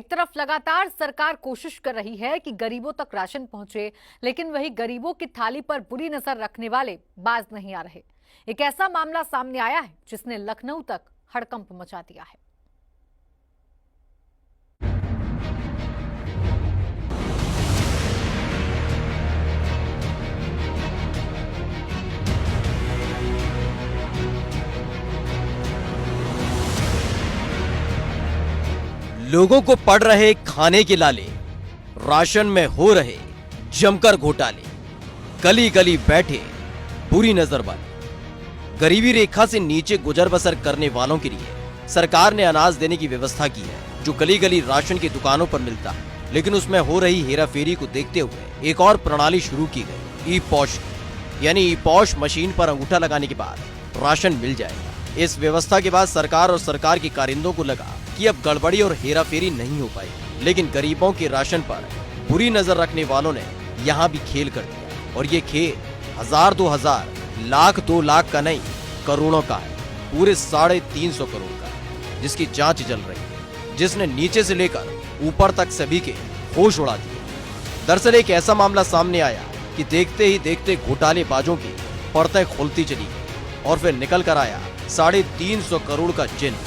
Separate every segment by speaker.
Speaker 1: एक तरफ लगातार सरकार कोशिश कर रही है कि गरीबों तक राशन पहुंचे, लेकिन वही गरीबों की थाली पर बुरी नजर रखने वाले बाज नहीं आ रहे। एक ऐसा मामला सामने आया है जिसने लखनऊ तक हड़कंप मचा दिया है।
Speaker 2: लोगों को पड़ रहे खाने के लाले, राशन में हो रहे जमकर घोटाले, गली गली बैठे बुरी नजर वाले, गरीबी रेखा से नीचे गुजर बसर करने वालों के लिए सरकार ने अनाज देने की व्यवस्था की है, जो गली गली राशन की दुकानों पर मिलता है। लेकिन उसमें हो रही हेराफेरी को देखते हुए एक और प्रणाली शुरू की गई, ई पॉश, यानी ई पॉश मशीन पर अंगूठा लगाने के बाद राशन मिल जाएगा। इस व्यवस्था के बाद सरकार और सरकार के कारिंदों को लगा कि अब गड़बड़ी और हेराफेरी नहीं हो पाएगी, लेकिन गरीबों के राशन पर बुरी नजर रखने वालों ने यहाँ भी खेल कर दिया। और ये खेल 1000, 2000, लाख, 2 लाख का नहीं, करोड़ों का है, पूरे 350 करोड़ का, जिसकी जांच चल रही है, जिसने नीचे से लेकर ऊपर तक सभी के होश उड़ा दिए। दरअसल एक ऐसा मामला सामने आया कि देखते ही देखते घोटालेबाजों की परतें खुलती चली गई और फिर निकल कर आया 350 करोड़ का चिन्ह,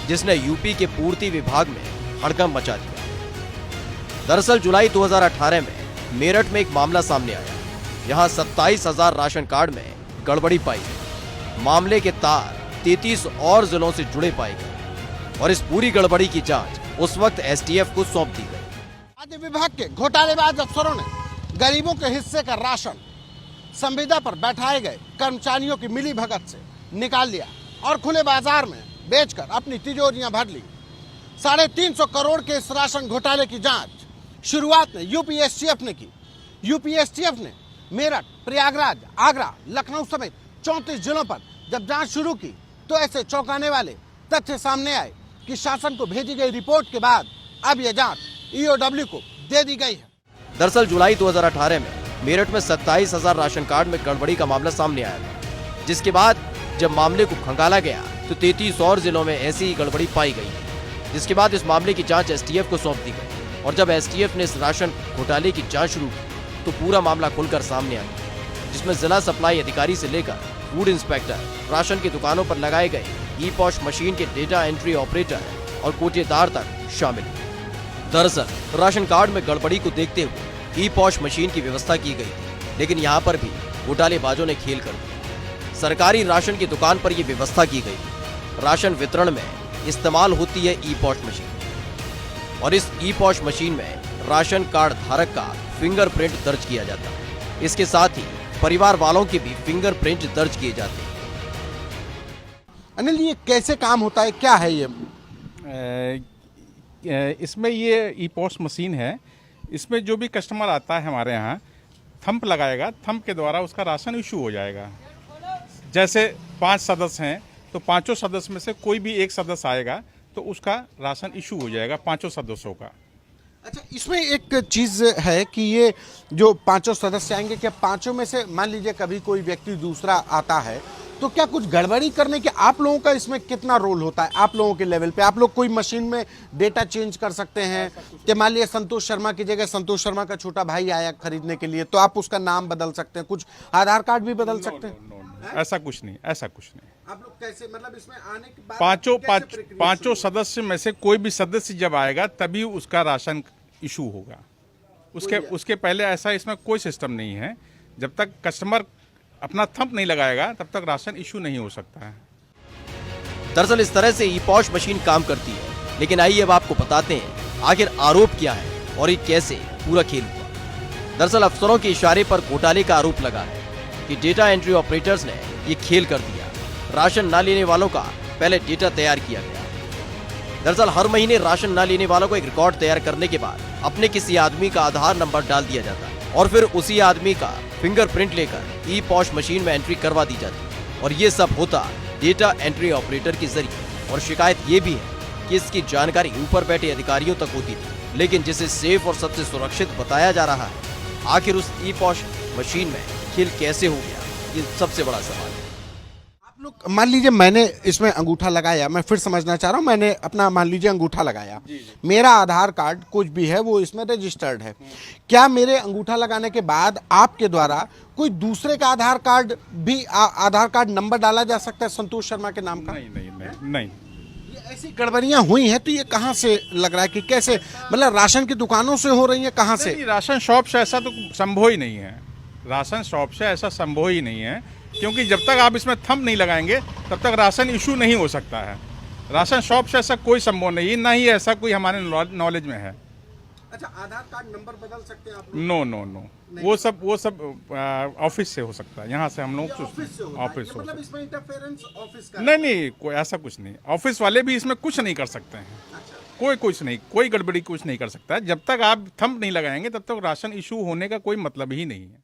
Speaker 2: जिसने यूपी के पूर्ति विभाग में हड़कंप मचा दिया। दरअसल जुलाई 2018 में मेरठ में एक मामला सामने आया। यहां 27,000 राशन कार्ड में गड़बड़ी पाई गई। मामले के तार 33 और जिलों से जुड़े पाए गए और इस पूरी गड़बड़ी की जांच उस वक्त एसटीएफ को सौंप दी गई।
Speaker 3: खाद्य विभाग के घोटालेबाज अफसरों ने गरीबों के हिस्से का राशन संविदा पर बैठाए गए कर्मचारियों की मिली भगत से निकाल लिया और खुले बाजार में बेचकर अपनी तिजोरियां भर ली। 350 करोड़ के इस राशन घोटाले की जांच शुरुआत में यूपी एसटीएफ ने की। यूपी एसटीएफ ने मेरठ, प्रयागराज, आगरा, लखनऊ समेत 34 जिलों पर जब जांच शुरू की तो ऐसे चौंकाने वाले तथ्य सामने आए कि शासन को भेजी गई रिपोर्ट के बाद अब यह जांच ईओडब्ल्यू को दे दी गई है।
Speaker 2: दरअसल जुलाई 2018 में मेरठ में 27,000 राशन कार्ड में गड़बड़ी का मामला सामने आया था, जिसके बाद जब मामले को खंगाला गया तो 33 और जिलों में ऐसी ही गड़बड़ी पाई गई, जिसके बाद इस मामले की जांच एसटीएफ को सौंप दी गई। और जब एसटीएफ ने इस राशन घोटाले की जांच शुरू की तो पूरा मामला खुलकर सामने आ गया, जिसमें जिला सप्लाई अधिकारी से लेकर फूड इंस्पेक्टर, राशन की दुकानों पर लगाए गए ई पॉश मशीन के डेटा एंट्री ऑपरेटर और कोटेदार तक शामिल। दरअसल राशन कार्ड में गड़बड़ी को देखते हुए ई पॉश मशीन की व्यवस्था की गई थी, लेकिन यहाँ पर भी घोटालेबाजों ने खेल कर दिया। सरकारी राशन की दुकान पर यह व्यवस्था की गई। राशन वितरण में इस्तेमाल होती है ई पॉश मशीन और इस ई पॉश मशीन में राशन कार्ड धारक का फिंगरप्रिंट दर्ज किया जाता है। इसके साथ ही परिवार वालों के भी फिंगरप्रिंट दर्ज किए जाते हैं।
Speaker 3: अनिल, ये कैसे काम होता है, क्या है ये?
Speaker 4: इसमें ये ई पॉश मशीन है। इसमें जो भी कस्टमर आता है हमारे यहाँ थंप लगाएगा, थंप के द्वारा उसका राशन इशू हो जाएगा। जैसे 5 सदस्य हैं तो 5 सदस्य में से कोई भी एक सदस्य आएगा तो उसका राशन इशू हो जाएगा 5 सदस्यों का।
Speaker 3: अच्छा, इसमें एक चीज है कि ये जो 5 सदस्य आएंगे, क्या 5 में से मान लीजिए कभी कोई व्यक्ति दूसरा आता है तो क्या कुछ गड़बड़ी करने के आप लोगों का इसमें कितना रोल होता है? आप लोगों के लेवल पे आप लोग कोई मशीन में डेटा चेंज कर सकते हैं कि मान लीजिए संतोष शर्मा की जगह संतोष शर्मा का छोटा भाई आया खरीदने के लिए तो आप उसका नाम बदल सकते हैं, कुछ आधार कार्ड भी बदल सकते हैं?
Speaker 4: ऐसा कुछ नहीं, ऐसा कुछ नहीं।
Speaker 3: आप लोग कैसे, मतलब इसमें आने के बाद
Speaker 4: पांचों सदस्य में से कोई भी सदस्य जब आएगा तभी उसका राशन इशू होगा। उसके पहले ऐसा इसमें कोई सिस्टम नहीं है। जब तक कस्टमर अपना थंप नहीं लगाएगा तब तक राशन इशू नहीं हो सकता है।
Speaker 2: दरअसल इस तरह से ई पॉश मशीन काम करती है, लेकिन आइए अब आपको बताते हैं आखिर आरोप क्या है और ये कैसे पूरा खेल हुआ। दरअसल अफसरों के इशारे पर घोटाले का आरोप लगा है कि डेटा एंट्री ऑपरेटर्स ने ये खेल कर दिया। राशन न लेने वालों का पहले डेटा तैयार किया गया। दरअसल हर महीने राशन न लेने वालों को एक रिकॉर्ड तैयार करने के बाद अपने किसी आदमी का आधार नंबर डाल दिया जाता है और फिर उसी आदमी का फिंगरप्रिंट लेकर ई पॉश मशीन में एंट्री करवा दी जाती। और ये सब होता डेटा एंट्री ऑपरेटर के जरिए। और शिकायत ये भी है कि इसकी जानकारी ऊपर बैठे अधिकारियों तक होती थी, लेकिन जिसे सेफ और सबसे सुरक्षित बताया जा रहा है, आखिर उस ई पॉश मशीन में खेल कैसे हो गया, ये सबसे बड़ा सवाल है।
Speaker 3: लोग मान लीजिए मैंने इसमें अंगूठा लगाया, मैं फिर समझना चाह रहा हूँ, मैंने अपना मान लीजिए अंगूठा लगाया, मेरा आधार कार्ड कुछ भी है वो इसमें रजिस्टर्ड है, क्या मेरे अंगूठा लगाने के बाद आपके द्वारा कोई दूसरे का आधार कार्ड भी आधार कार्ड नंबर डाला जा सकता है संतोष शर्मा के नाम का?
Speaker 4: नहीं नहीं नहीं नहीं।
Speaker 3: ये ऐसी गड़बड़ियां हुई हैं तो ये कहाँ से लग रहा है कि कैसे, मतलब राशन की दुकानों से हो रही है, कहाँ से?
Speaker 4: नहीं, राशन शॉप से ऐसा तो संभव ही नहीं है। राशन शॉप से ऐसा संभव ही नहीं है, क्योंकि जब तक आप इसमें थंब नहीं लगाएंगे तब तक राशन इशू नहीं हो सकता है। राशन शॉप से ऐसा कोई संभव नहीं है, ना ही ऐसा कोई हमारे नॉलेज में है।
Speaker 3: अच्छा, आधार कार्ड नंबर बदल सकते हैं आप?
Speaker 4: नो नो नो, वो सब ऑफिस से हो सकता है। यहाँ से हम लोग
Speaker 3: ऑफिस से होता है,
Speaker 4: ऑफिस
Speaker 3: मतलब इसमें इंटरफेरेंस ऑफिस का?
Speaker 4: नहीं नहीं, कोई ऐसा कुछ नहीं। ऑफिस वाले भी इसमें कुछ नहीं कर सकते हैं। कोई कुछ नहीं, कोई गड़बड़ी कुछ नहीं कर सकता है। जब तक आप थंब नहीं लगाएंगे तब तक राशन इशू होने का कोई मतलब ही नहीं है।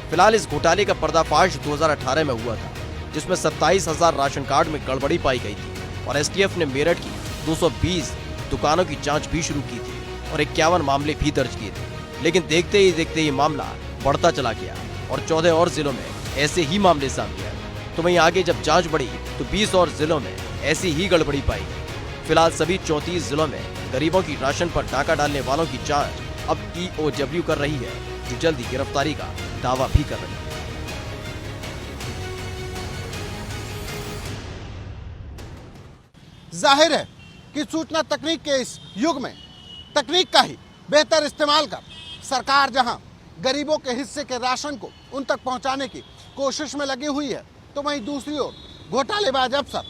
Speaker 2: फिलहाल इस घोटाले का पर्दाफाश 2018 में हुआ था, जिसमें 27,000 राशन कार्ड में गड़बड़ी पाई गई थी और एसटीएफ ने मेरठ की 220 दुकानों की जांच भी शुरू की थी और 51 मामले भी दर्ज किए थे। लेकिन देखते ही मामला बढ़ता चला गया और 14 और जिलों में ऐसे ही मामले सामने आए। तो वहीं आगे जब जांच बढ़ी तो 20 और जिलों में ऐसी ही गड़बड़ी पाई गई। फिलहाल सभी 34 जिलों में गरीबों की राशन पर डाका डालने वालों की जांच अब ईओडब्ल्यू कर रही है, जो जल्द ही गिरफ्तारी का दावा भी कर रही है।
Speaker 3: जाहिर है कि सूचना तकनीक के इस युग में तकनीक का ही बेहतर इस्तेमाल कर सरकार जहां गरीबों के हिस्से के राशन को उन तक पहुंचाने की कोशिश में लगी हुई है, तो वहीं दूसरी ओर घोटालेबाज अफसर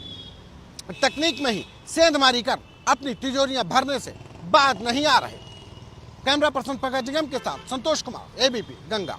Speaker 3: तकनीक में ही सेंधमारी कर अपनी तिजोरियां भरने से बाज नहीं आ रहे। कैमरा पर्सन पंकज निगम के साथ संतोष कुमार, एबीपी गंगा।